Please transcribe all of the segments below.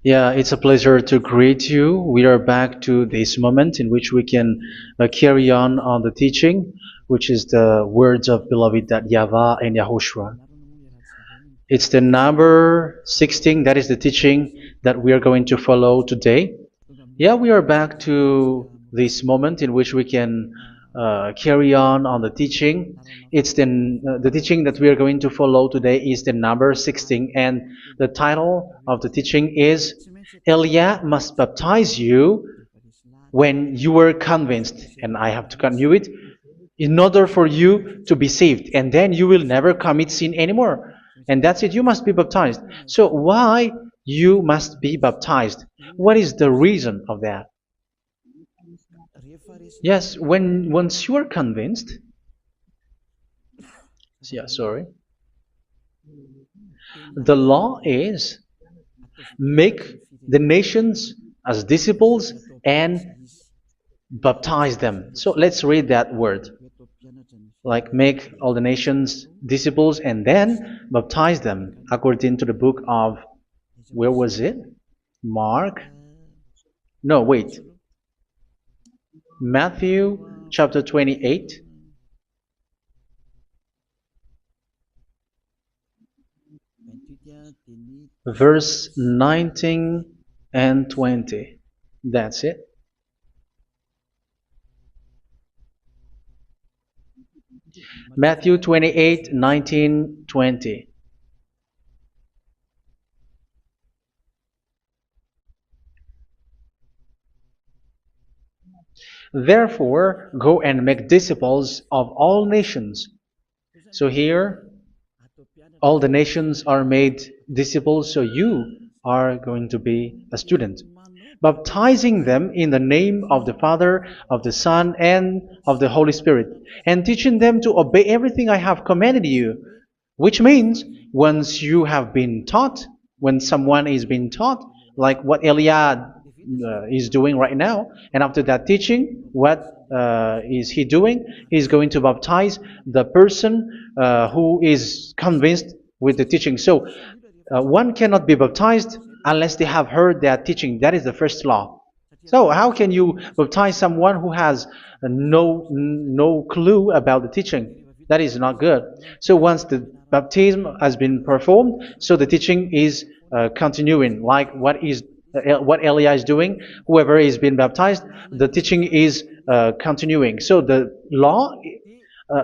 Yeah, it's a pleasure to greet you. We are back to this moment in which we can carry on the teaching, which is the words of beloved that YAHVAH and YAHOSHUA. It's the number 16, that is the teaching that we are going to follow today. Yeah, we are back to this moment in which we can carry on the teaching. It's the teaching that we are going to follow today is the number 16, and the title of the teaching is Elia must baptize you when you were convinced, and I have to continue it, in order for you to be saved, and then you will never commit sin anymore. And that's it, you must be baptized. So why you must be baptized? What is the reason of that? Yes, when once you are convinced, yeah, sorry, the law is make the nations as disciples and baptize them. So let's read that word. Like make all the nations disciples and then baptize them according to the book of, where was it? Mark? No, wait. Matthew chapter 28. Verse 19 and 20. That's it. Matthew 28, 19, 20. Therefore, go and make disciples of all nations. So here, all the nations are made disciples, so you are going to be a student. Baptizing them in the name of the Father, of the Son, and of the Holy Spirit, and teaching them to obey everything I have commanded you. Which means, once you have been taught, when someone is being taught, like what Elia is doing right now, and after that teaching, what is he doing? He's going to baptize the person who is convinced with the teaching. So, one cannot be baptized unless they have heard that teaching. That is the first law. So how can you baptize someone who has no clue about the teaching? That is not good. So once the baptism has been performed, so the teaching is continuing, like what Elia is doing. Whoever is being baptized, the teaching is continuing. So the law,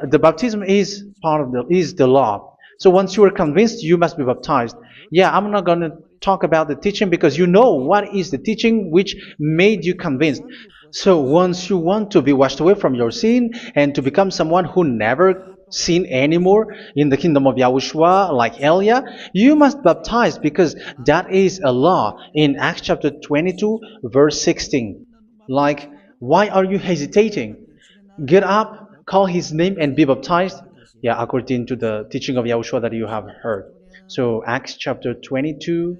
the baptism is part of the law. So once you are convinced, you must be baptized. Yeah, I'm not going to talk about the teaching because you know what is the teaching which made you convinced. So once you want to be washed away from your sin and to become someone who never sin anymore in the kingdom of Yahushua, like Elia, you must baptize because that is a law in Acts chapter 22, verse 16. Like, why are you hesitating? Get up, call his name, and be baptized. Yeah, according to the teaching of Yahushua that you have heard. So Acts chapter 22,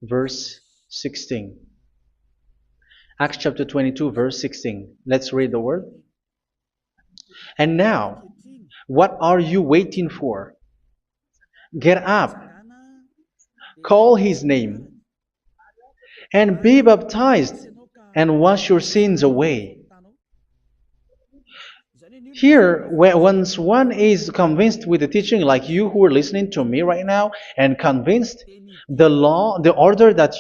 verse 16. Acts chapter 22, verse 16. Let's read the word. And now, what are you waiting for? Get up, call his name, and be baptized, and wash your sins away. Here, once one is convinced with the teaching, like you who are listening to me right now, and convinced, the law, the order that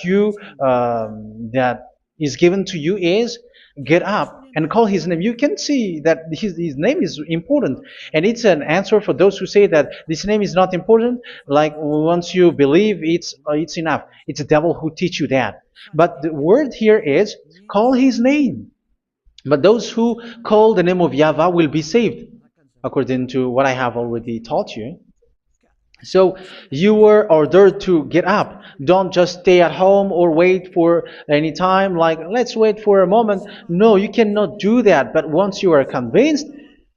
that is given to you is get up and call his name. You can see that his name is important, and it's an answer for those who say that this name is not important. Like once you believe, it's enough. It's the devil who teach you that. But the word here is call his name. But those who call the name of YAHVAH will be saved, according to what I have already taught you. So you were ordered to get up. Don't just stay at home or wait for any time, like let's wait for a moment. No, you cannot do that. But once you are convinced,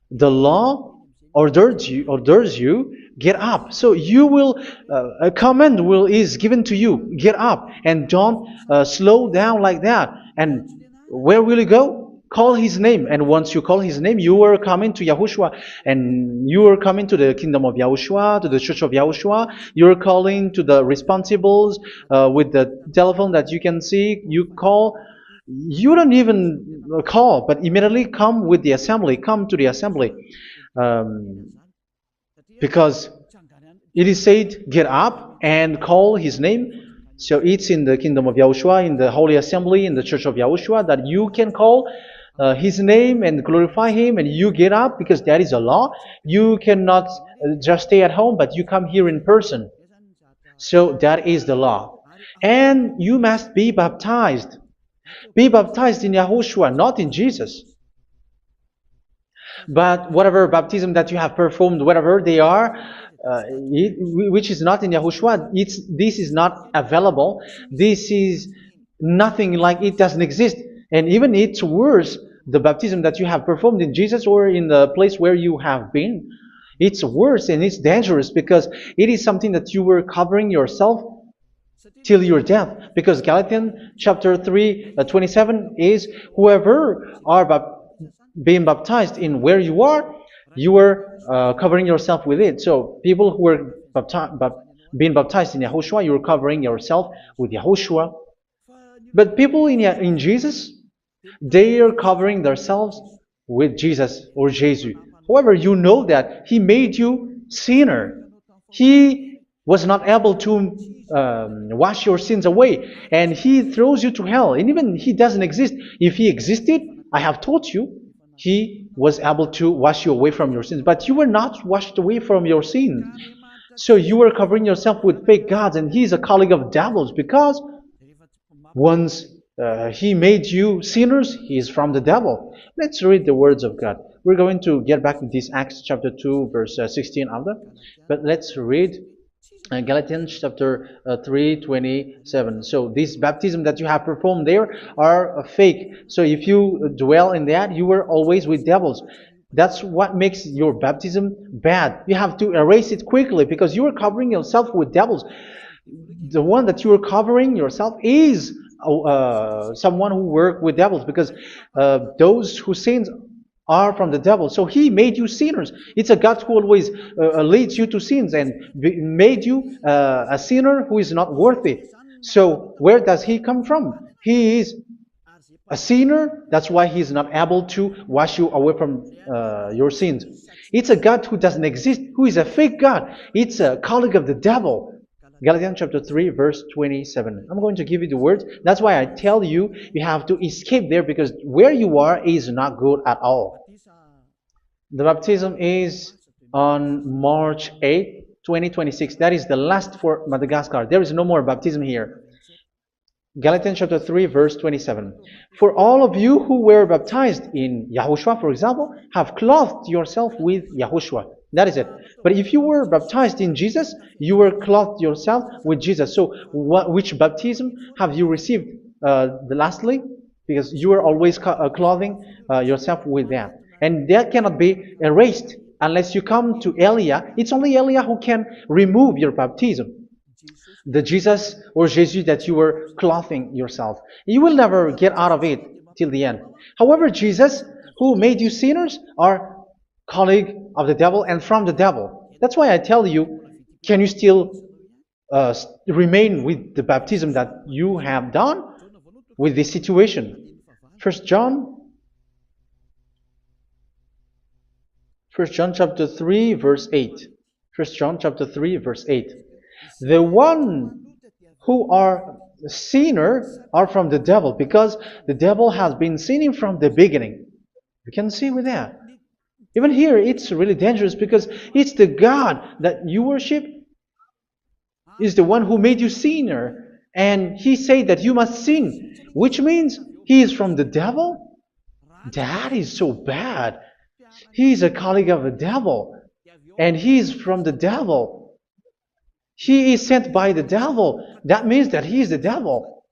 the law orders you get up. So you will a command is given to you. Get up and don't slow down like that. And where will you go? Call his name, and once you call his name, you are coming to Yahushua, and you are coming to the kingdom of Yahushua, to the church of Yahushua. You're calling to the responsibles with the telephone that you can see. You call. You don't even call, but immediately come with the assembly. Come to the assembly, um, because it is said, get up and call his name. So it's in the kingdom of Yahushua, in the holy assembly, in the church of Yahushua, that you can call his name and glorify him, and you get up because that is a law. You cannot just stay at home, but you come here in person. So that is the law. And you must be baptized. Be baptized in Yahushua, not in Jesus. But whatever baptism that you have performed, whatever they are, which is not in Yahushua, this is not available. This is nothing, like it doesn't exist. And even it's worse, the baptism that you have performed in Jesus or in the place where you have been. It's worse and it's dangerous because it is something that you were covering yourself till your death. Because Galatians chapter 3, 27 is, whoever are being baptized in where you are covering yourself with it. So people who are being baptized in Yahushua, you're covering yourself with Yahushua. But people in Jesus, they are covering themselves with Jesus or Jesus. However, you know that he made you sinner. He was not able to wash your sins away, and he throws you to hell. And even he doesn't exist. If he existed, I have told you, he was able to wash you away from your sins. But you were not washed away from your sins. So you were covering yourself with fake gods, and he is a colleague of devils, because once he made you sinners, he is from the devil. Let's read the words of God. We're going to get back to this Acts chapter 2, verse 16 after. But let's read Galatians chapter 3:27. So this baptism that you have performed there are fake. So if you dwell in that, you were always with devils. That's what makes your baptism bad. You have to erase it quickly because you are covering yourself with devils. The one that you are covering yourself is someone who works with devils, because those who sin are from the devil. So he made you sinners. It's a God who always leads you to sins and made you a sinner who is not worthy. So where does he come from? He is a sinner. That's why he is not able to wash you away from your sins. It's a God who doesn't exist, who is a fake God. It's a colleague of the devil. Galatians chapter 3, verse 27. I'm going to give you the words. That's why I tell you, you have to escape there, because where you are is not good at all. The baptism is on March 8, 2026. That is the last for Madagascar. There is no more baptism here. Galatians chapter 3, verse 27. For all of you who were baptized in Yahushua, for example, have clothed yourself with Yahushua. That is it. But if you were baptized in Jesus, you were clothed yourself with Jesus. So which baptism have you received lastly? Because you are always clothing yourself with that. And that cannot be erased unless you come to Elia. It's only Elia who can remove your baptism. The Jesus or Jesus that you were clothing yourself. You will never get out of it till the end. However, Jesus, who made you sinners, are colleague of the devil and from the devil. That's why I tell you, can you still remain with the baptism that you have done with this situation? First John chapter 3, verse 8. First John chapter 3, verse 8. The one who are sinner are from the devil, because the devil has been sinning from the beginning. You can see with that. Even here, it's really dangerous, because it's the God that you worship is the one who made you sinner, and he said that you must sin, which means he is from the devil. That is so bad. He is a colleague of the devil, and he is from the devil. He is sent by the devil. That means that he is the devil.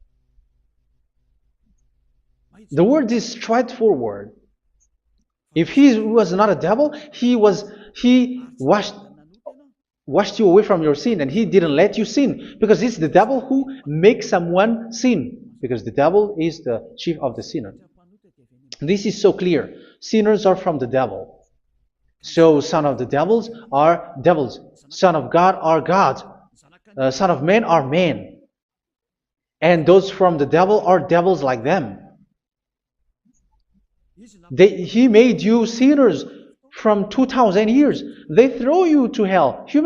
The word is straightforward. If he was not a devil, he washed you away from your sin, and he didn't let you sin, because it's the devil who makes someone sin, because the devil is the chief of the sinner. This is so clear. Sinners are from the devil. So son of the devils are devils. Son of God are gods. Son of men are men. And those from the devil are devils like them. He made you sinners from 2,000 years. They throw you to hell. He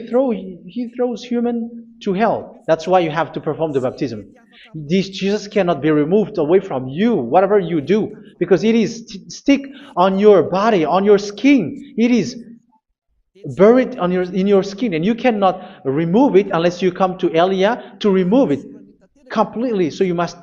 throws human to hell. That's why you have to perform the baptism. This Jesus cannot be removed away from you, whatever you do, because it is stick on your body, on your skin. It is buried in your skin, and you cannot remove it unless you come to Elia to remove it completely. So you must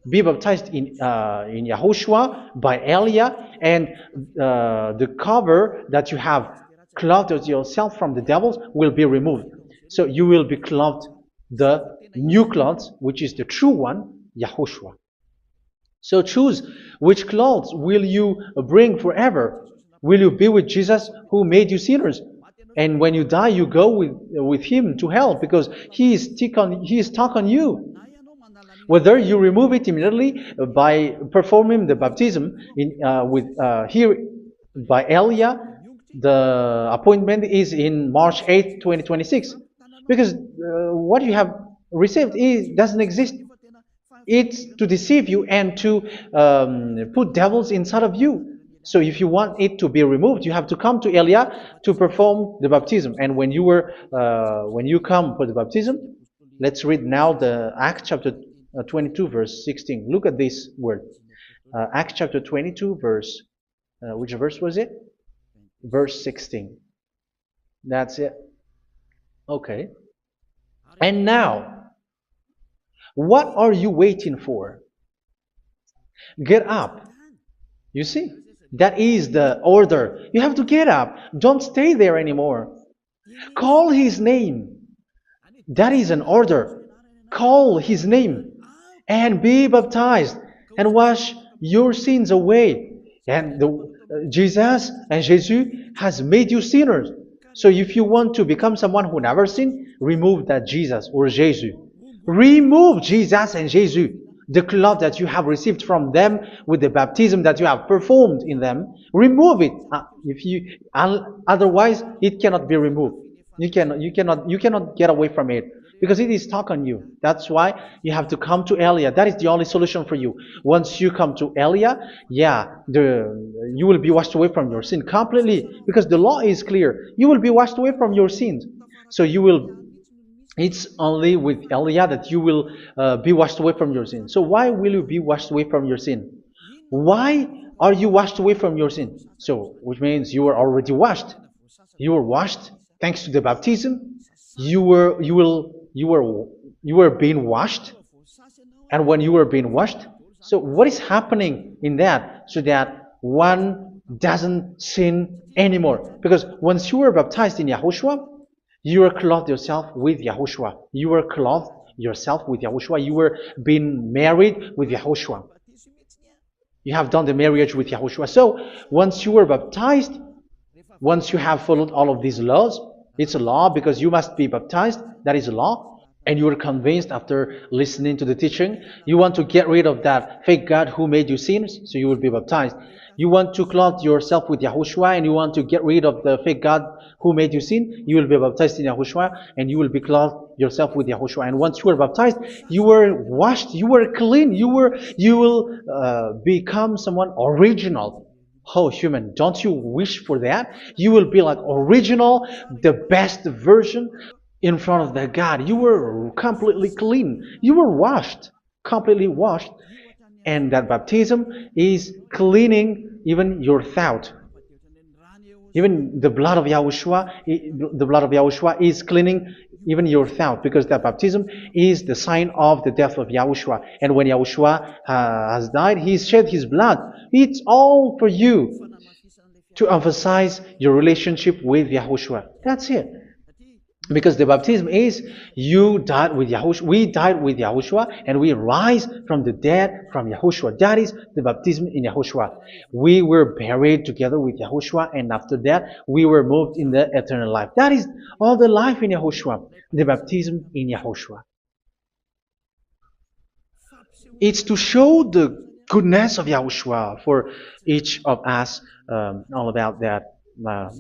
be baptized in Yahushua by Elia, and the cover that you have clothed yourself from the devils will be removed. So you will be clothed the new clothes, which is the true one, Yahushua. So choose which clothes will you bring forever. Will you be with Jesus who made you sinners? And when you die, you go with him to hell because he is stuck on you. Whether you remove it immediately by performing the baptism here by Elia, the appointment is in March 8, 2026. Because what you have received doesn't exist. It's to deceive you and to put devils inside of you. So if you want it to be removed, you have to come to Elia to perform the baptism. And when you come for the baptism, let's read now the Acts chapter 22 verse 16. Look at this word. Acts chapter 22 verse, which verse was it? Verse 16. That's it. Okay. And now, what are you waiting for? Get up. You see, that is the order. You have to get up. Don't stay there anymore. Call his name. That is an order. Call his name and be baptized and wash your sins away. And Jesus has made you sinners. So if you want to become someone who never sinned, remove that Jesus or Jesus. Remove Jesus and Jesus, the cloth that you have received from them with the baptism that you have performed in them. Remove it. Otherwise, it cannot be removed. You cannot get away from it because it is stuck on you. That's why you have to come to Elia. That is the only solution for you. Once you come to Elia, you will be washed away from your sin completely because the law is clear. You will be washed away from your sins. So it's only with Elia that you will be washed away from your sin. So why will you be washed away from your sin? Why are you washed away from your sin? So, which means you are already washed. You were washed thanks to the baptism. You were being washed, and when you were being washed, so what is happening in that? So that one doesn't sin anymore. Because once you were baptized in Yahushua, you were clothed yourself with Yahushua. You were clothed yourself with Yahushua. You were being married with Yahushua. You have done the marriage with Yahushua. So once you were baptized, once you have followed all of these laws, it's a law because you must be baptized. That is a law. And you are convinced after listening to the teaching, you want to get rid of that fake God who made you sinners, so you will be baptized. You want to clothe yourself with Yahushua and you want to get rid of the fake God who made you sin, you will be baptized in Yahushua and you will be clothed yourself with Yahushua. And once you are baptized, you were washed, you were clean, you will become someone original. Oh, human, don't you wish for that? You will be like original, the best version in front of that God. You were completely clean. You were washed, completely washed. And that baptism is cleaning even your thought. Even the blood of Yahushua is cleaning even your thought, because that baptism is the sign of the death of Yahushua. And when Yahushua has died, he shed his blood. It's all for you to emphasize your relationship with Yahushua. That's it. Because the baptism is you died with Yahushua, we died with Yahushua, and we rise from the dead from Yahushua. That is the baptism in Yahushua. We were buried together with Yahushua, and after that we were moved in the eternal life. That is all the life in Yahushua, the baptism in Yahushua. It's to show the goodness of Yahushua for each of us, all about that.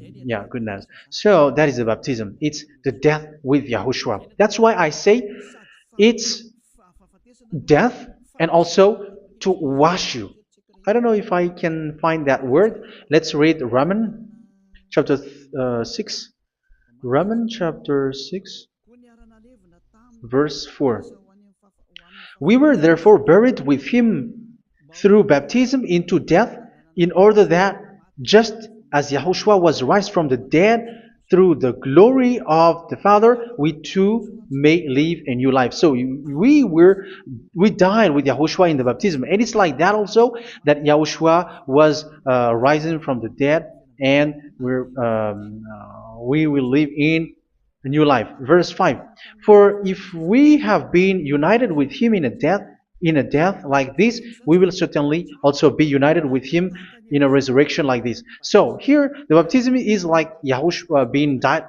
Yeah, goodness. So that is the baptism. It's the death with Yahushua. That's why I say it's death and also to wash you. I don't know if I can find that word. Let's read Romans chapter 6. Romans chapter 6, verse 4. We were therefore buried with him through baptism into death, in order that, just as Yahushua was raised from the dead through the glory of the Father, we too may live a new life. So we died with Yahushua in the baptism, and it's like that also that Yahushua was rising from the dead, and we will live in a new life. Verse 5. For if we have been united with him in a death like this, we will certainly also be united with him in a resurrection like this. So here the baptism is like Yahushua being died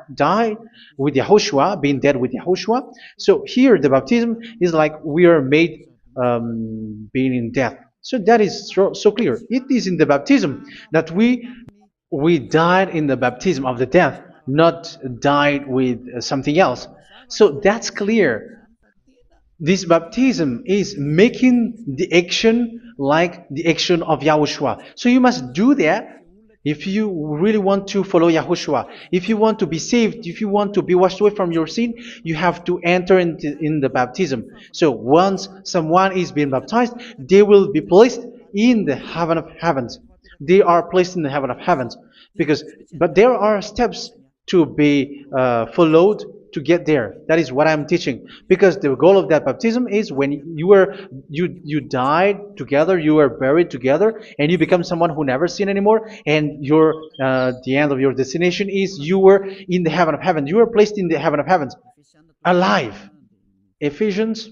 with Yahushua, being dead with Yahushua. So here the baptism is like we are made being in death. So that is so clear. It is in the baptism that we died in the baptism of the death, not died with something else. So that's clear. This baptism is making the action like the action of Yahushua. So you must do that if you really want to follow Yahushua. If you want to be saved, if you want to be washed away from your sin, you have to enter in the baptism. So once someone is being baptized, they will be placed in the heaven of heavens. They are placed in the heaven of heavens because, but there are steps to be followed to get there. That is what I'm teaching. Because the goal of that baptism is when you died together, you were buried together, and you become someone who never sin anymore. And your the end of your destination is you were in the heaven of heaven. You were placed in the heaven of heavens, alive. Ephesians.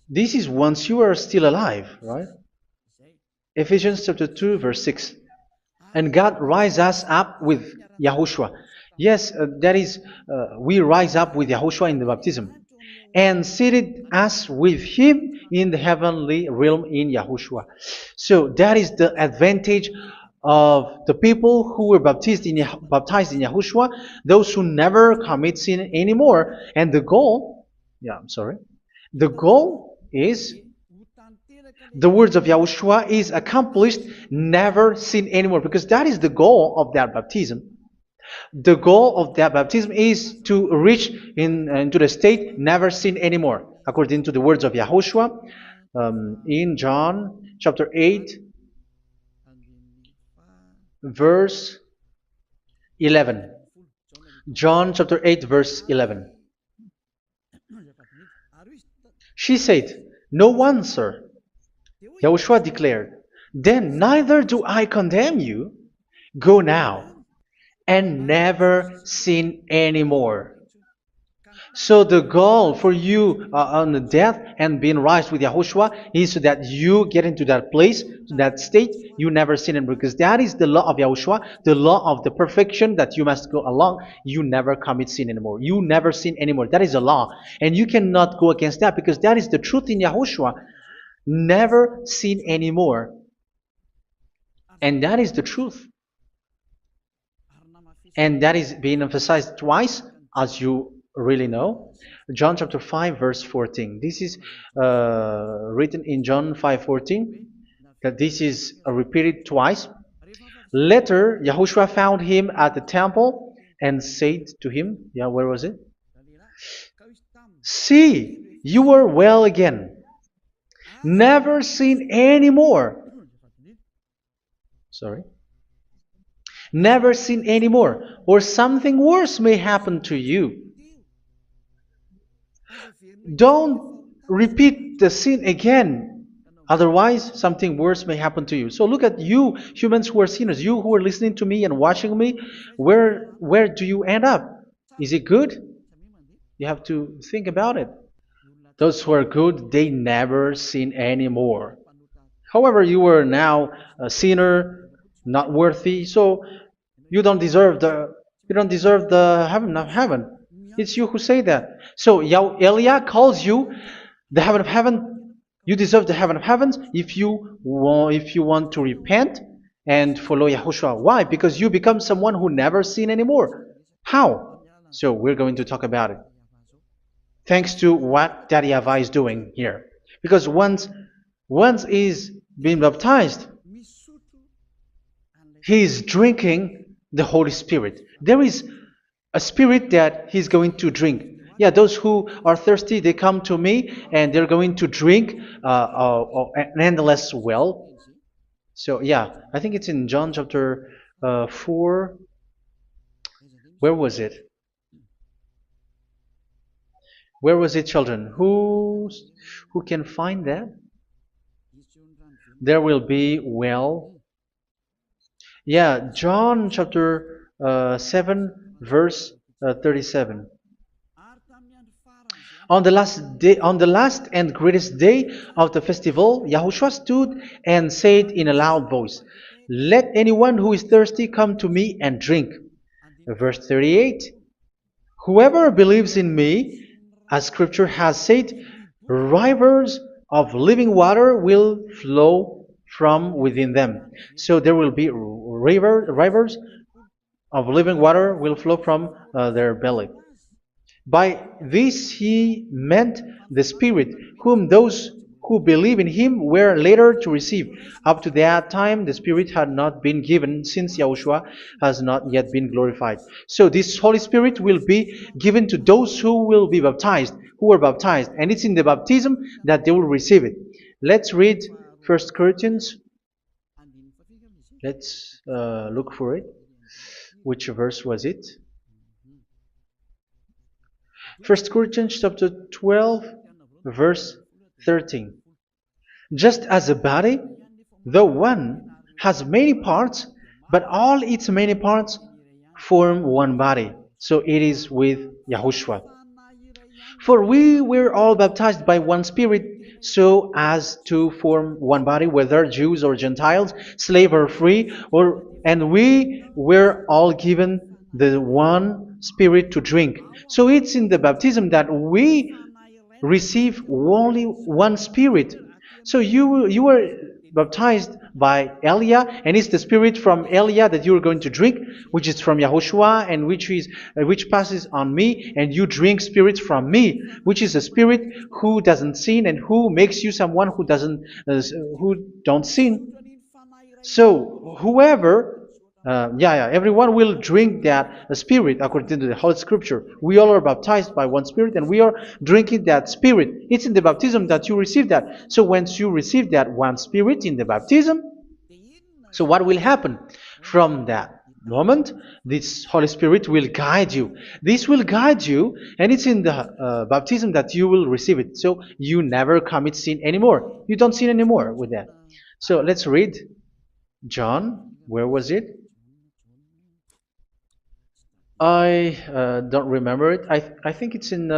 This is once you are still alive, right? Ephesians chapter 2, verse 6. And God rise us up with Yahushua. Yes, that is, we rise up with Yahushua in the baptism. And seated us with him in the heavenly realm in Yahushua. So that is the advantage of the people who were baptized in Yahushua, those who never commit sin anymore. And the goal, the goal is the words of Yahushua is accomplished, never sin anymore, because that is the goal of that baptism. The goal of that baptism is to reach into the state never sin anymore, according to the words of Yahushua in John chapter 8, verse 11. John chapter 8, verse 11. She said, "No one, sir." Yahushua declared, "Then neither do I condemn you. Go now and never sin anymore." So the goal for you on the death and being raised with Yahushua is so that you get into that place, that state, you never sin anymore. Because that is the law of Yahushua, the law of the perfection that you must go along. You never commit sin anymore. You never sin anymore. That is a law. And you cannot go against that because that is the truth in Yahushua. Never sin anymore. And that is the truth. And that is being emphasized twice, as you really know. John chapter 5, verse 14. This is written in John 5:14, that this is repeated twice. Later, Yahushua found him at the temple and said to him, where was it? "See, you are well again. Never sin anymore." Sorry. Never sin anymore, or something worse may happen to you. Don't repeat the sin again. Otherwise, something worse may happen to you. So look at you, humans who are sinners, you who are listening to me and watching me. Where do you end up? Is it good? You have to think about it. Those who are good, they never sin anymore. However, you are now a sinner, not worthy, so you don't deserve the heaven of heaven. It's you who say that. So Elia calls you the heaven of heaven You deserve the heaven of heavens if you want to repent and follow Yahushua. Why? Because you become someone who never sin anymore. How? So we're going to talk about it. Thanks to what Daddy YAHVAH is doing here. Because once he's been baptized, he is drinking the Holy Spirit. There is a spirit that he's going to drink. Yeah, those who are thirsty, they come to me and they're going to drink an endless well. So yeah, I think it's in John chapter 4. Where was it? Where was it, children? Who can find that? There will be well. Yeah, John chapter 7, verse 37. On the last and greatest day of the festival, Yahushua stood and said in a loud voice, "Let anyone who is thirsty come to me and drink." Verse 38, "Whoever believes in me, as Scripture has said, rivers of living water will flow from within them." So there will be rivers of living water will flow from their belly. By this he meant the Spirit, whom those who believe in him were later to receive. Up to that time, the Spirit had not been given, since Yahushua has not yet been glorified. So this Holy Spirit will be given to those who will be baptized, who were baptized, and it's in the baptism that they will receive it. Let's read 1 Corinthians. Let's look for it. Which verse was it? 1 Corinthians chapter 12, verse 13. Just as a body, though one, has many parts, but all its many parts form one body. So it is with Yahushua. For we were all baptized by one Spirit, so as to form one body, whether Jews or Gentiles, slave or free, and we were all given the one Spirit to drink. So it's in the baptism that we receive only one Spirit. So you were baptized by Elia, and it's the Spirit from Elia that you are going to drink, which is from Yahushua, and which passes on me, and you drink Spirit from me, which is a Spirit who doesn't sin and who makes you someone who don't sin. So whoever everyone will drink that Spirit according to the Holy Scripture. We all are baptized by one Spirit, and we are drinking that Spirit. It's in the baptism that you receive that. So once you receive that one Spirit in the baptism, so what will happen from that moment? This Holy Spirit will guide you. This will guide you, and it's in the baptism that you will receive it. So you never commit sin anymore. You don't sin anymore with that. So let's read John. Where was it? I don't remember it. I think it's in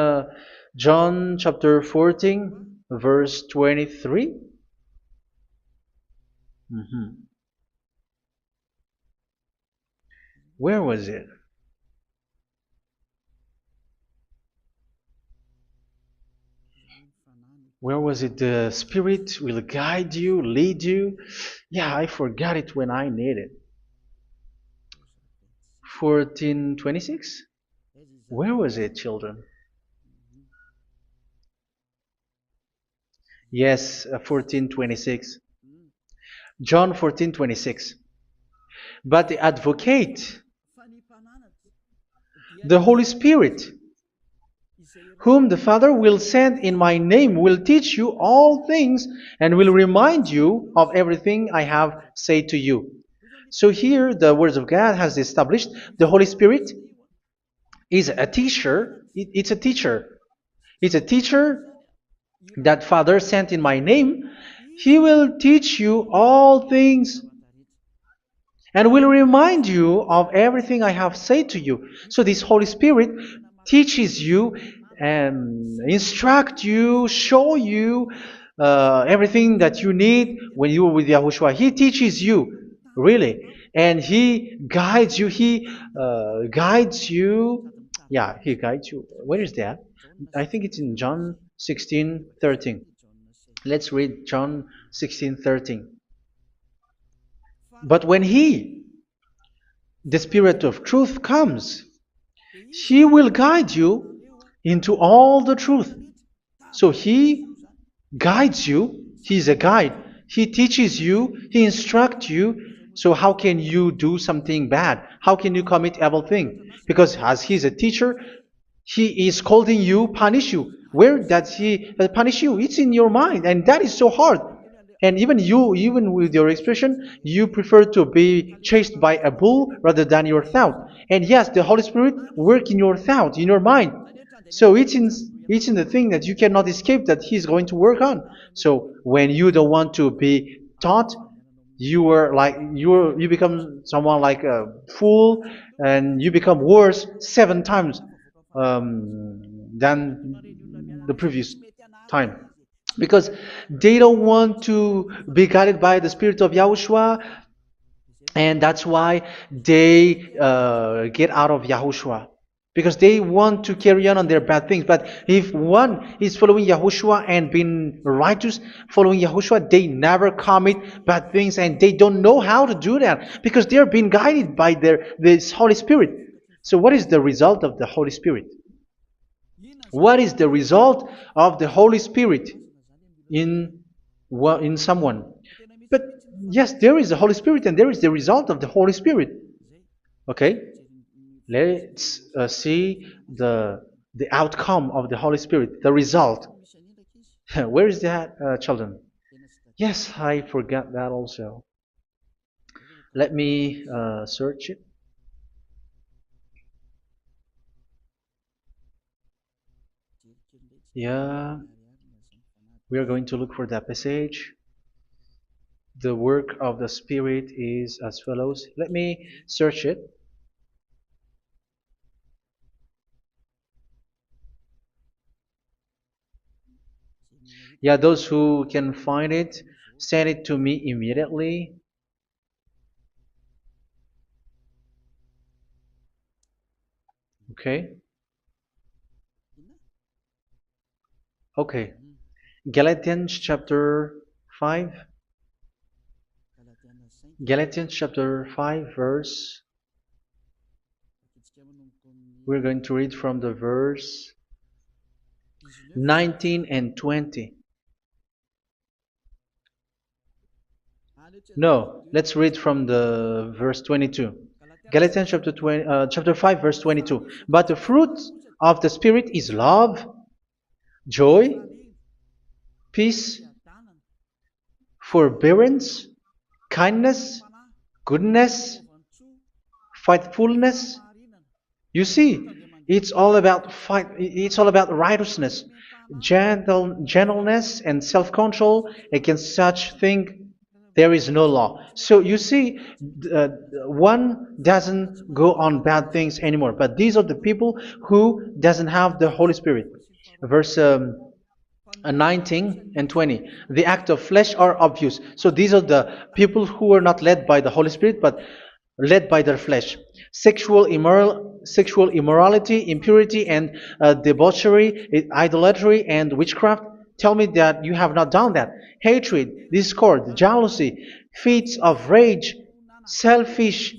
John chapter 14, verse 23. Where was it? Where was it? The Spirit will guide you, lead you. Yeah, I forgot it when I need it. 14:26? Where was it, children? Yes, 14:26. John 14:26. But the Advocate, the Holy Spirit, whom the Father will send in my name, will teach you all things and will remind you of everything I have said to you. So here the Word of God has established the Holy Spirit is a teacher. It's a teacher. It's a teacher that Father sent in my name. He will teach you all things and will remind you of everything I have said to you. So this Holy Spirit teaches you and instruct you, show you everything that you need when you are with Yahushua. He teaches you, really, and He guides you. He guides you. Yeah, He guides you. Where is that? I think it's in John 16:13. Let's read John 16:13. But when He, the Spirit of truth, comes, He will guide you into all the truth. So He guides you. He's a guide. He teaches you. He instructs you. So how can you do something bad? How can you commit evil thing? Because as He's a teacher, He is scolding you, punish you. Where does He punish you? It's in your mind, and that is so hard. And even you, even with your expression, you prefer to be chased by a bull rather than your thought. And yes, the Holy Spirit work in your thought, in your mind. So it's in the thing that you cannot escape that He's going to work on. So when you don't want to be taught, you become someone like a fool, and you become worse 7 times than the previous time, because they don't want to be guided by the Spirit of Yahushua, and that's why they get out of Yahushua, because they want to carry on their bad things. But if one is following Yahushua and being righteous, following Yahushua, they never commit bad things, and they don't know how to do that because they are being guided by this Holy Spirit. So what is the result of the Holy Spirit? What is the result of the Holy Spirit in someone? But yes, there is the Holy Spirit, and there is the result of the Holy Spirit. Okay, let's see the outcome of the Holy Spirit, the result. Where is that, children? Yes, I forgot that also. Let me search it. Yeah, we are going to look for that passage. The work of the Spirit is as follows. Let me search it. Yeah, those who can find it, send it to me immediately. Okay. Okay. Galatians chapter 5. Galatians chapter 5 verse. We're going to read from the verse 19 and 20. No, let's read from the verse 22. Galatians chapter 5 verse 22. But the fruit of the Spirit is love, joy, peace, forbearance, kindness, goodness, faithfulness. You see, it's all about fight. It's all about righteousness, gentleness, and self-control. Against such thing, there is no law. So you see, uh, one doesn't go on bad things anymore. But these are the people who doesn't have the Holy Spirit. Verse 19 and 20. The act of flesh are obvious. So these are the people who are not led by the Holy Spirit, but led by their flesh. Sexual immorality, impurity, and debauchery, idolatry, and witchcraft. Tell me that you have not done that. Hatred, discord, jealousy, fits of rage, selfish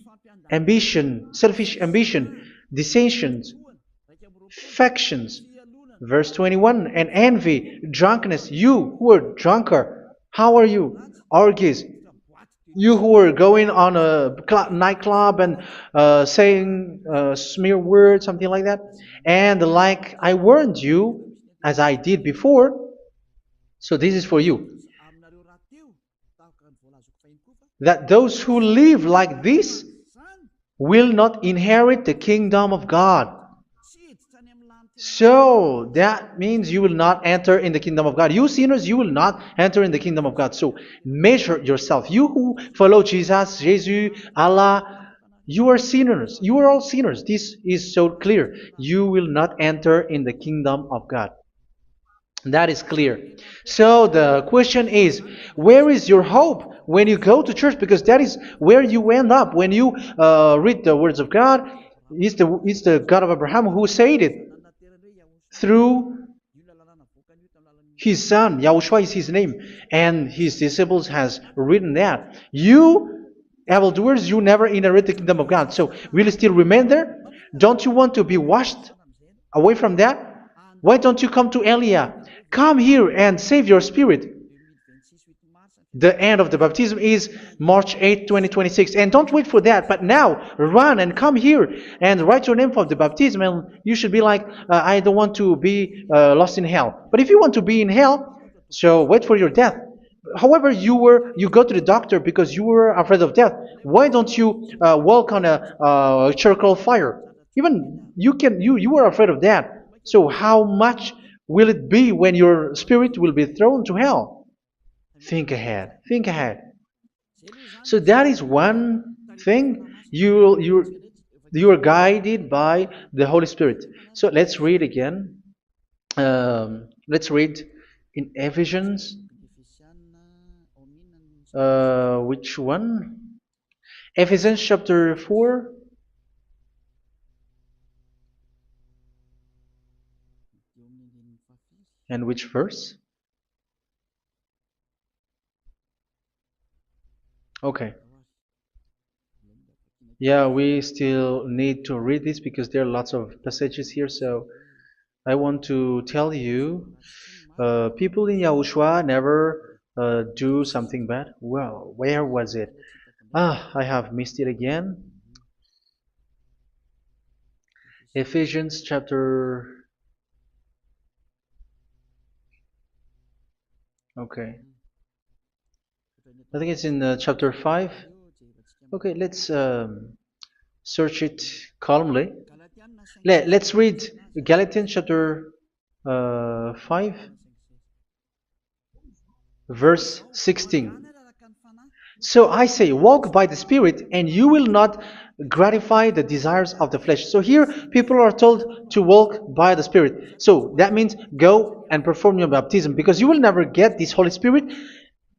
ambition, dissensions, factions. Verse 21, and envy, drunkenness. You who are drunker, how are you? Orgies. You who are going on a nightclub and saying smear words, something like that. And like I warned you, as I did before, so this is for you, that those who live like this will not inherit the kingdom of God. So that means you will not enter in the kingdom of God. You sinners, you will not enter in the kingdom of God. So measure yourself. You who follow Jesus, Allah, you are sinners. You are all sinners. This is so clear. You will not enter in the kingdom of God. That is clear. So the question is, where is your hope when you go to church? Because that is where you end up when you read the words of God. It's the God of Abraham who said it through His son, Yahushua is his name, and his disciples has written that. You, evildoers, you never inherit the kingdom of God. So will you still remain there? Don't you want to be washed away from that? Why don't you come to Elia? Come here and save your spirit. The end of the baptism is March 8th, 2026. And don't wait for that, but now run and come here and write your name for the baptism. And you should be like, I don't want to be lost in hell. But if you want to be in hell, so wait for your death. However, you go to the doctor because you were afraid of death. Why don't you walk on a charcoal fire? Even you were afraid of that. So how much will it be when your spirit will be thrown to hell? Think ahead. Think ahead. So that is one thing. You are guided by the Holy Spirit. So let's read again. Let's read in Ephesians. Which one? Ephesians chapter 4. And which verse? Okay. Yeah, we still need to read this because there are lots of passages here. So I want to tell you, people in Yahushua never do something bad. Well, where was it? I have missed it again. Ephesians chapter. Okay. I think it's in chapter 5. Okay, let's search it calmly. Let's read Galatians chapter 5, verse 16. So I say, walk by the Spirit, and you will not gratify the desires of the flesh. So here, people are told to walk by the Spirit. So that means go and perform your baptism, because you will never get this Holy Spirit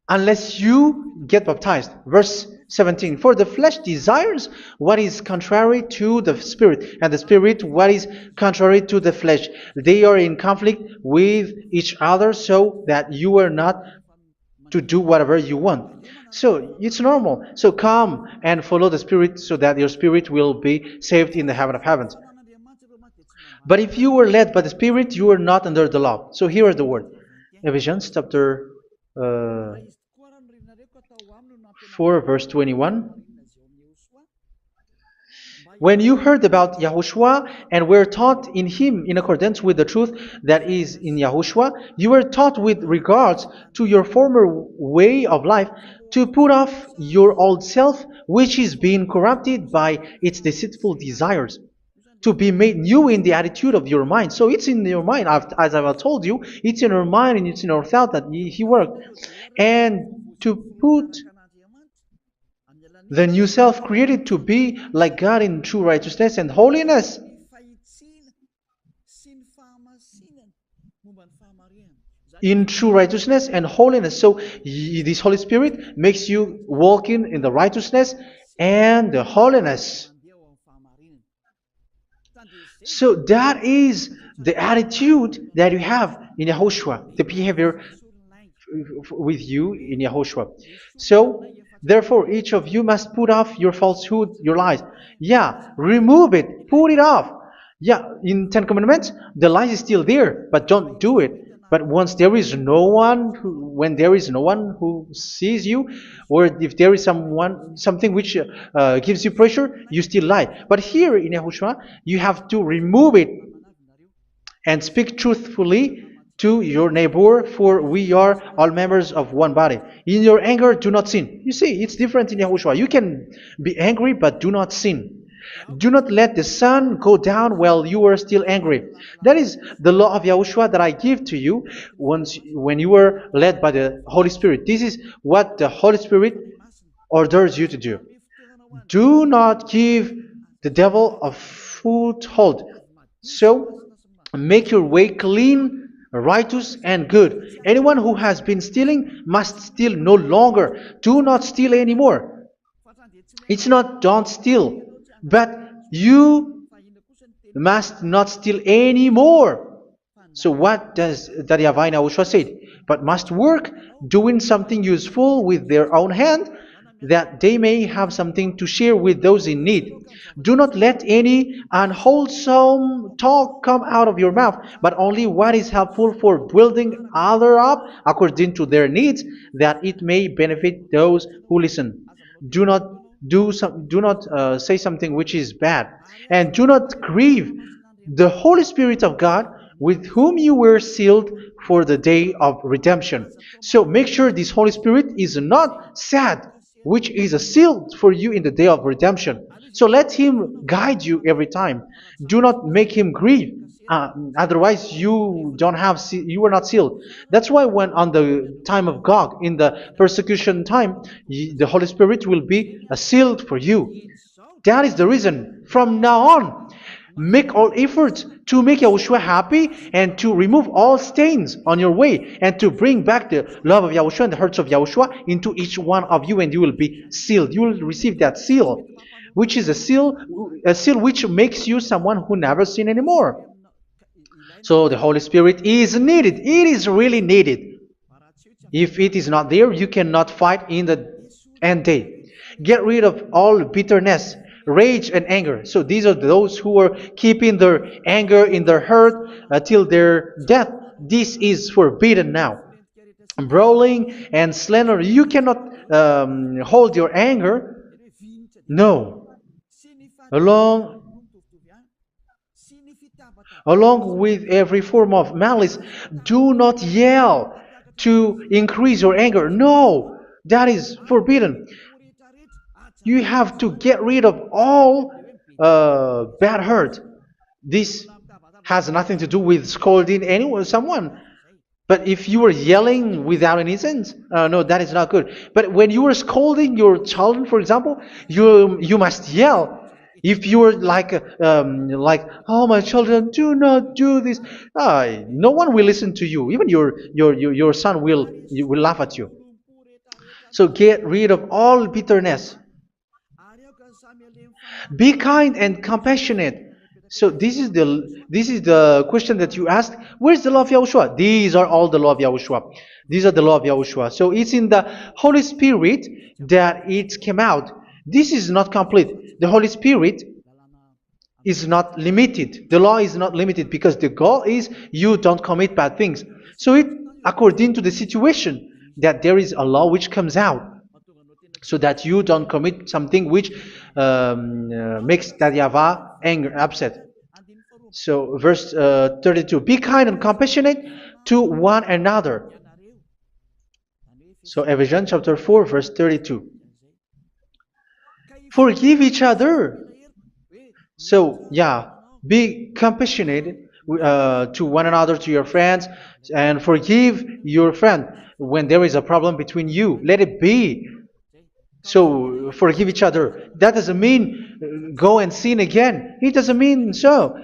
unless you get baptized. Verse 17. For the flesh desires what is contrary to the Spirit, and the Spirit what is contrary to the flesh. They are in conflict with each other, so that you are not to do whatever you want. So it's normal. So come and follow the Spirit so that your spirit will be saved in the heaven of heavens. But if you were led by the Spirit, you are not under the law. So here are the word. Ephesians chapter 4 verse 21. When you heard about Yahushua and were taught in him in accordance with the truth that is in Yahushua, you were taught with regards to your former way of life to put off your old self, which is being corrupted by its deceitful desires, to be made new in the attitude of your mind. So it's in your mind, as I've told you, it's in your mind and it's in your thought that he worked. And to put the new self created to be like God in true righteousness and holiness. In true righteousness and holiness. So this Holy Spirit makes you walking in the righteousness and the holiness. So that is the attitude that you have in Yahushua, the behavior with you in Yahushua. So therefore, each of you must put off your falsehood, your lies. Yeah, remove it, put it off. Yeah, in Ten Commandments, the lies is still there, but don't do it. But once there is no one, when there is no one who sees you, or if there is something which gives you pressure, you still lie. But here in Yahushua, you have to remove it and speak truthfully to your neighbor, for we are all members of one body. In your anger, do not sin. You see, it's different in Yahushua. You can be angry, but do not sin. Do not let the sun go down while you are still angry. That is the law of Yahushua that I give to you when you were led by the Holy Spirit. This is what the Holy Spirit orders you to do. Do not give the devil a foothold. So, make your way clean, righteous, and good. Anyone who has been stealing must steal no longer. Do not steal anymore. It's not don't steal, but you must not steal anymore. So what does the Yahweh Yahushua say? But must work doing something useful with their own hand, that they may have something to share with those in need. Do not let any unwholesome talk come out of your mouth, but only what is helpful for building other up according to their needs, that it may benefit those who listen. Do not do not say something which is bad, and do not grieve the Holy Spirit of God, with whom you were sealed for the day of redemption. So make sure this Holy Spirit is not sad, which is a seal for you in the day of redemption. So let Him guide you every time. Do not make Him grieve. Otherwise, you don't have you are not sealed. That's why when on the time of God, in the persecution time, the Holy Spirit will be sealed for you. That is the reason. From now on, make all efforts to make Yahushua happy and to remove all stains on your way and to bring back the love of Yahushua and the hearts of Yahushua into each one of you, and you will be sealed. You will receive that seal, which is a seal which makes you someone who never sin anymore. So the Holy Spirit is needed. It is really needed. If it is not there, you cannot fight in the end day. Get rid of all bitterness, rage, and anger. So these are those who are keeping their anger in their heart till their death. This is forbidden now. Brawling and slander. You cannot hold your anger. No. Along Along with every form of malice, do not yell to increase your anger. No, that is forbidden. You have to get rid of all bad hurt. This has nothing to do with scolding anyone, someone. But if you are yelling without any sense, no, that is not good. But when you are scolding your children, for example, you must yell. If you are like, oh my children, do not do this, no one will listen to you. Even your son will laugh at you. So get rid of all bitterness. Be kind and compassionate. So this is the question that you asked. Where's the law of Yahushua? These are all the law of Yahushua. These are the law of Yahushua. So it's in the Holy Spirit that it came out. This is not complete. The Holy Spirit is not limited. The law is not limited because the goal is you don't commit bad things. So it according to the situation that there is a law which comes out, so that you don't commit something which makes that YAHVAH angry, upset. So verse 32, be kind and compassionate to one another. So Ephesians chapter 4 verse 32. Forgive each other. So yeah, be compassionate to one another, to your friends, and forgive your friend when there is a problem between you. Let it be. So forgive each other. That doesn't mean go and sin again. It doesn't mean so.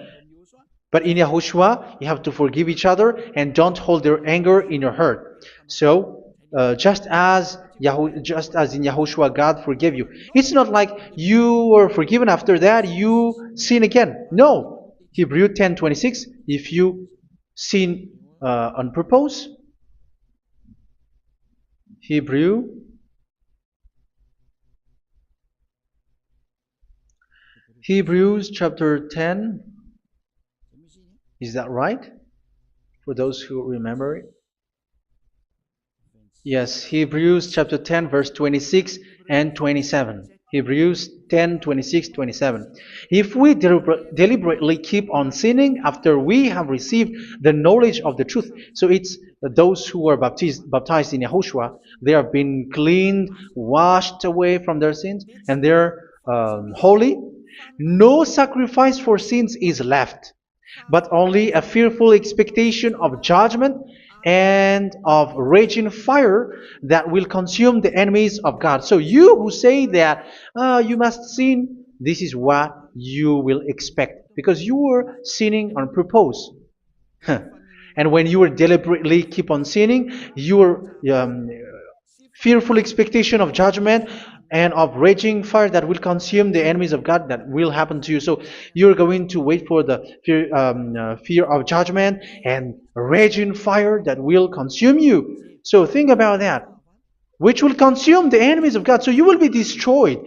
But in Yahushua, you have to forgive each other and don't hold their anger in your heart. So just as in Yahushua, God forgave you. It's not like you were forgiven after that you sin again. No. Hebrew 10:26. If you sin on purpose, Hebrews chapter 10. Is that right? For those who remember it? Yes, Hebrews chapter 10 verse 26 and 27. Hebrews 10, 26, 27. If we deliberately keep on sinning after we have received the knowledge of the truth, so it's those who are baptized in Yahushua, they have been cleaned, washed away from their sins, and they're holy. No sacrifice for sins is left, but only a fearful expectation of judgment and of raging fire that will consume the enemies of God. So you who say that you must sin, this is what you will expect, because you were sinning on purpose. And when you deliberately keep on sinning, you are fearful expectation of judgment and of raging fire that will consume the enemies of God that will happen to you. So you're going to wait for the fear of judgment and raging fire that will consume you. So think about that, which will consume the enemies of God. So you will be destroyed.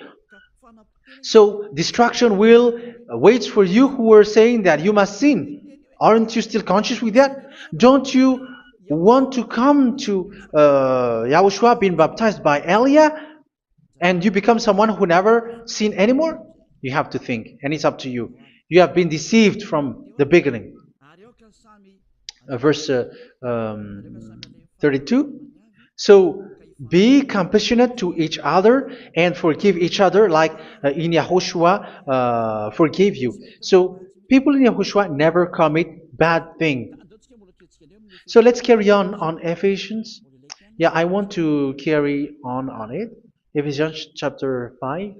So destruction will wait for you who are saying that you must sin. Aren't you still conscious with that? Don't you want to come to Yahushua being baptized by Elia and you become someone who never sinned anymore? You have to think, and it's up to you. You have been deceived from the beginning. Verse 32. So be compassionate to each other and forgive each other like in Yahushua forgave you. So people in Yahushua never commit bad thing. So let's carry on Ephesians. Yeah, I want to carry on it. Ephesians chapter 5.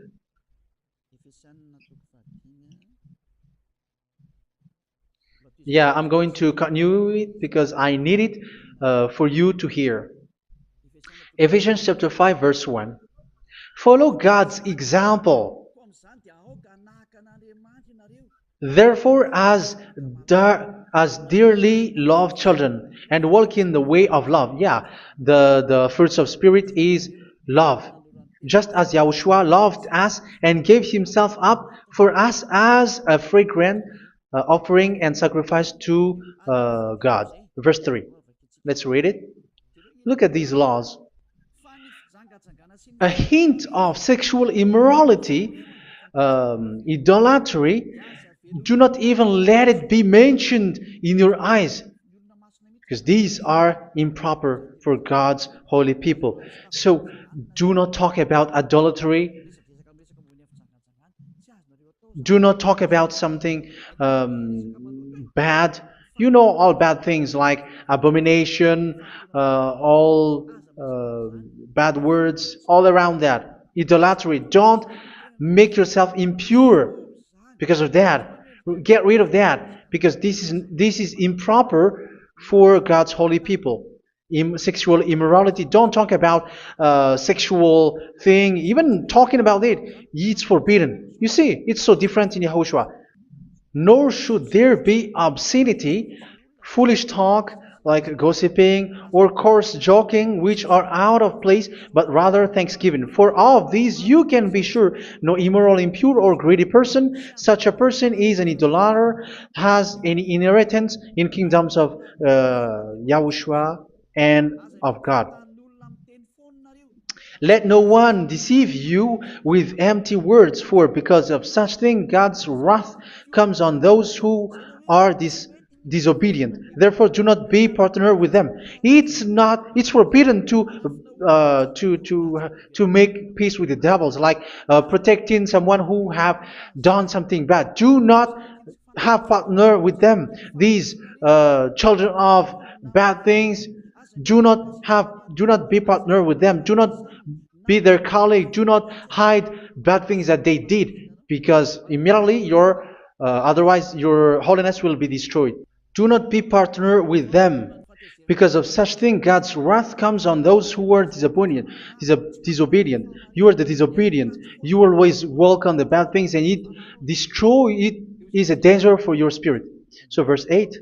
Yeah, I'm going to continue it because I need it for you to hear. Ephesians chapter 5 verse 1. Follow God's example. Therefore, as dearly loved children, and walk in the way of love. Yeah, the fruits of spirit is love. Just as Yahushua loved us and gave himself up for us as a fragrant offering and sacrifice to God. Verse 3. Let's read it. Look at these laws. A hint of sexual immorality, idolatry, do not even let it be mentioned in your eyes, because these are improper for God's holy people. So do not talk about idolatry. Do not talk about something bad. You know all bad things like abomination, all bad words, all around that. Idolatry. Don't make yourself impure because of that. Get rid of that because this is improper for God's holy people. Sexual immorality. Don't talk about sexual thing. Even talking about it's forbidden. You see, it's so different in Yahushua. Nor should there be obscenity, foolish talk like gossiping or coarse joking, which are out of place, but rather thanksgiving. For of these you can be sure: no immoral, impure, or greedy person, such a person is an idolater, has any inheritance in kingdoms of Yahushua and of God. Let no one deceive you with empty words, for because of such thing God's wrath comes on those who are disobedient. Therefore, do not be partner with them. It's forbidden to make peace with the devils, like protecting someone who have done something bad. Do not have partner with them. These children of bad things, do not be partner with them. Do not be their colleague. Do not hide bad things that they did, because immediately otherwise your holiness will be destroyed. Do not be partner with them. Because of such thing, God's wrath comes on those who are disobedient. You are the disobedient. You always walk on the bad things, and it is a danger for your spirit. So verse 8.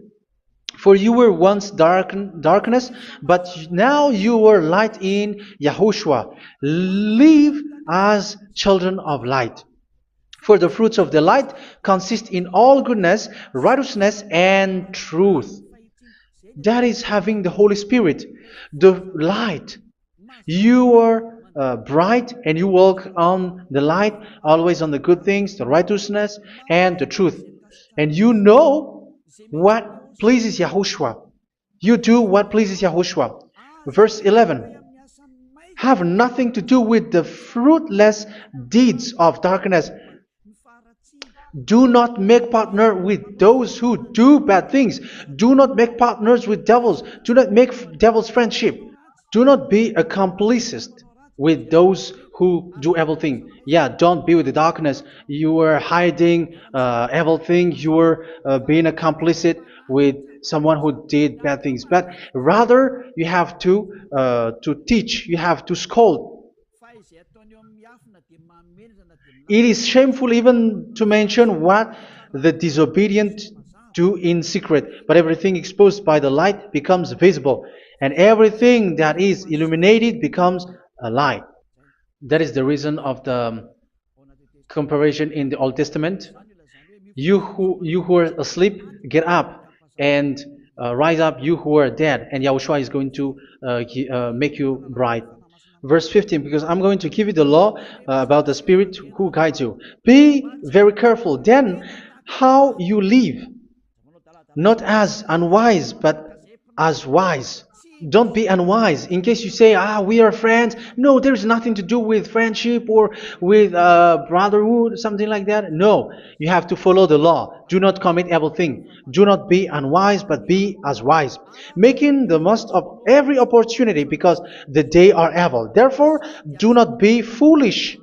For you were once darkness, but now you are light in Yahushua. Live as children of light. For the fruits of the light consist in all goodness, righteousness, and truth. That is having the Holy Spirit, the light. You are bright and you walk on the light, always on the good things, the righteousness, and the truth. And you know what pleases Yahushua. You do what pleases Yahushua. Verse 11. Have nothing to do with the fruitless deeds of darkness. Do not make partner with those who do bad things. Do not make partners with devils. Do not make devil's friendship. Do not be a complicit with those who do evil things. Yeah, don't be with the darkness. You are hiding evil things. You are being a complicit with someone who did bad things, but rather you have to teach, you have to scold. It is shameful even to mention what the disobedient do in secret, but everything exposed by the light becomes visible, and everything that is illuminated becomes a light. That is the reason of the comparison in the Old Testament. You who are asleep, get up and rise up, you who are dead, and Yahushua is going to make you bright. Verse 15, because I'm going to give you the law about the Spirit who guides you. Be very careful then how you live, not as unwise, but as wise. Don't be unwise. In case you say, we are friends. No, there's nothing to do with friendship or with brotherhood, something like that. No, you have to follow the law. Do not commit evil thing. Do not be unwise, but be as wise, making the most of every opportunity, because the day are evil. Therefore, do not be foolish,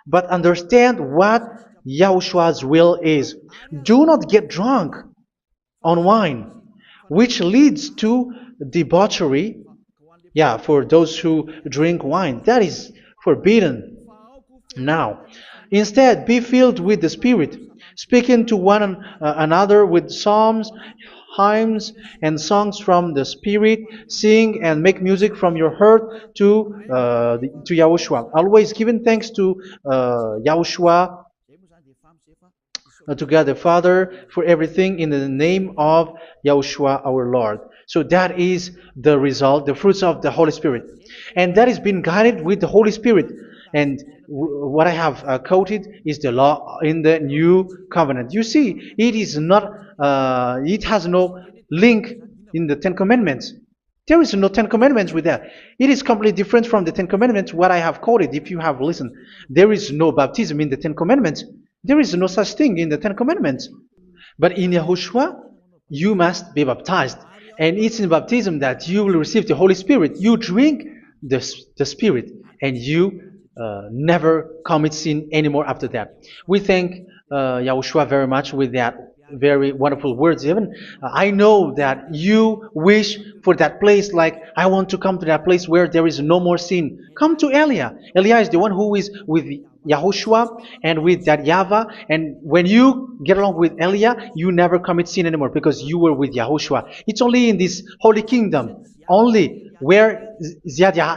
but understand what Yahushua's will is. Do not get drunk on wine, which leads to debauchery. Yeah, for those who drink wine, that is forbidden now. Instead, be filled with the Spirit, speaking to one another with psalms, hymns, and songs from the Spirit. Sing and make music from your heart to Yahushua. Always giving thanks to Yahushua, to God the Father, for everything in the name of Yahushua our Lord. So that is the result, the fruits of the Holy Spirit. And that is being guided with the Holy Spirit. And what I have quoted is the law in the new covenant. You see, it has no link in the Ten Commandments. There is no Ten Commandments with that. It is completely different from the Ten Commandments, what I have quoted, if you have listened. There is no baptism in the Ten Commandments. There is no such thing in the Ten Commandments. But in Yahushua, you must be baptized. And it's in baptism that you will receive the Holy Spirit. You drink the Spirit, and you never commit sin anymore after that. We thank Yahushua very much with that very wonderful words. Even I know that you wish for that place, like I want to come to that place where there is no more sin. Come to Elia. Elia is the one who is with Yahushua and with that YAHVAH, and when you get along with Elia, you never commit sin anymore because you were with Yahushua. It's only in this holy kingdom, only where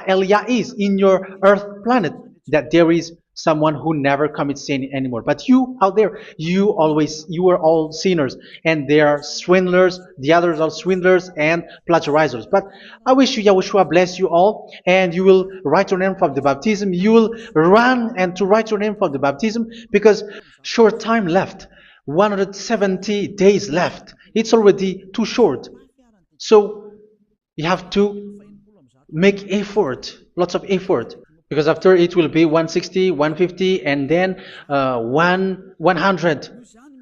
Elia is in your earth planet, that there is someone who never commits sin anymore. But you out there, you are all sinners, and they are swindlers. The others are swindlers and plagiarizers. But I wish you, Yahushua, bless you all, and you will write your name for the baptism. You will run and to write your name for the baptism, because short time left, 170 days left. It's already too short. So you have to make effort, lots of effort, because after it will be 160, 150, and then 100.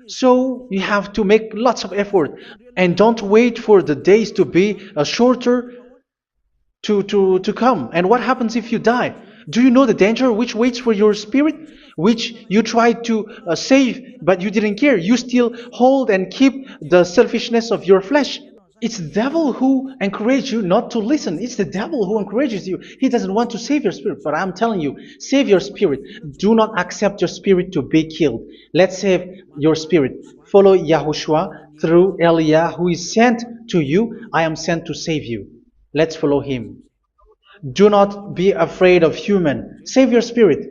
So you have to make lots of effort, and don't wait for the days to be shorter to come. And what happens if you die? Do you know the danger which waits for your spirit, which you tried to save, but you didn't care? You still hold and keep the selfishness of your flesh. It's the devil who encourages you not to listen. It's the devil who encourages you. He doesn't want to save your spirit. But I'm telling you, save your spirit. Do not accept your spirit to be killed. Let's save your spirit. Follow Yahushua through Elia, who is sent to you. I am sent to save you. Let's follow him. Do not be afraid of human. Save your spirit.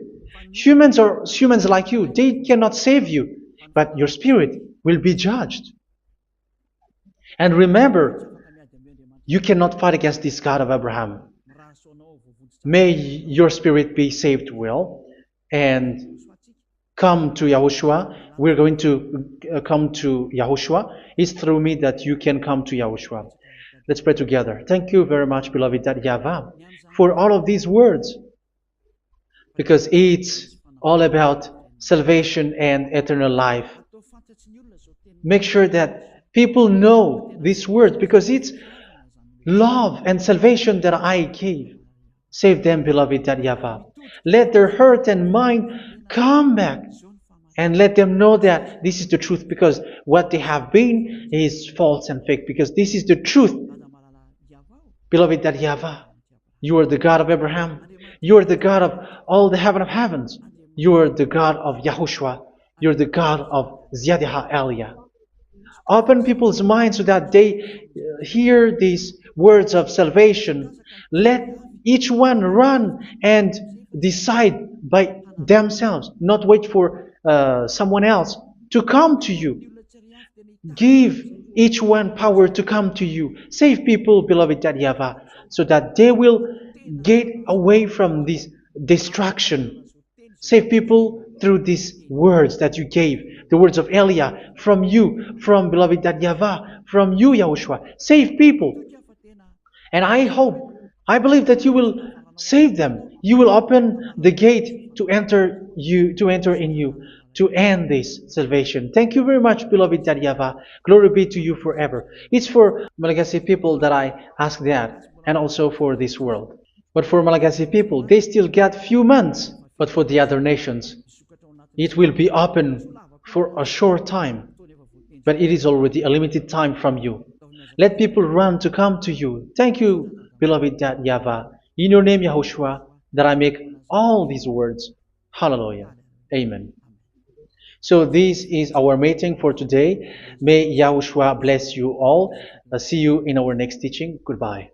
Humans are humans like you. They cannot save you. But your spirit will be judged. And remember, you cannot fight against this God of Abraham. May your spirit be saved well and come to Yahushua. We're going to come to Yahushua. It's through me that you can come to Yahushua. Let's pray together. Thank you very much, beloved YAHVAH, for all of these words, because it's all about salvation and eternal life. Make sure that people know these words, because it's love and salvation that I gave. Save them, beloved YAHVAH. Let their heart and mind come back and let them know that this is the truth, because what they have been is false and fake, because this is the truth. Beloved, that YAHVAH, you are the God of Abraham, you are the God of all the heaven of heavens, you are the God of YAHOSHUA, you are the God of Ziyadiha Aliyah. Open people's minds so that they hear these words of salvation. Let each one run and decide by themselves, not wait for someone else to come to you. Give each one power to come to you. Save people, beloved YAHVAH, so that they will get away from this distraction. Save people through these words that you gave, the words of Elia, from you, from beloved YAHVAH, from you, Yahushua. Save people. And I believe that you will save them. You will open the gate to enter in you, to end this salvation. Thank you very much, beloved YAHVAH. Glory be to you forever. It's for Malagasy people that I ask that, and also for this world. But for Malagasy people, they still get few months. But for the other nations, it will be open for a short time. But it is already a limited time from you. Let people run to come to you. Thank you, beloved YAHVAH. In your name, Yahushua, that I make all these words. Hallelujah. Amen. So this is our meeting for today. May Yahushua bless you all. See you in our next teaching. Goodbye.